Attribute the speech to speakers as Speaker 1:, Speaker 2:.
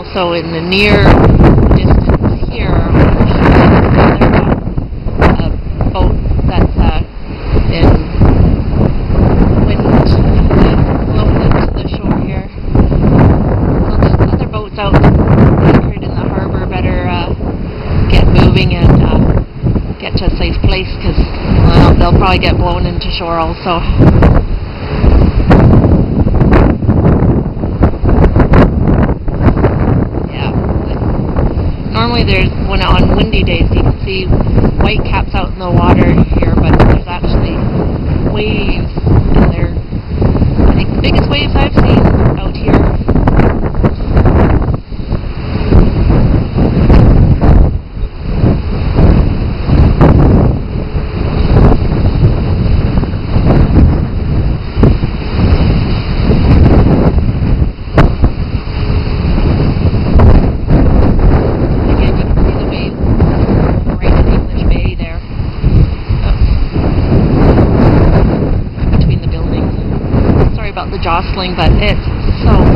Speaker 1: also in the near distance here a boat that's been blown into the shore here. So the other boats out anchored in the harbor better get moving and get to a safe place, because they'll probably get blown into shore also. Normally when on windy days you can see white caps out in the water here, but there's actually waves, and they're, I think, the biggest waves I've seen out here. Jostling, but it's so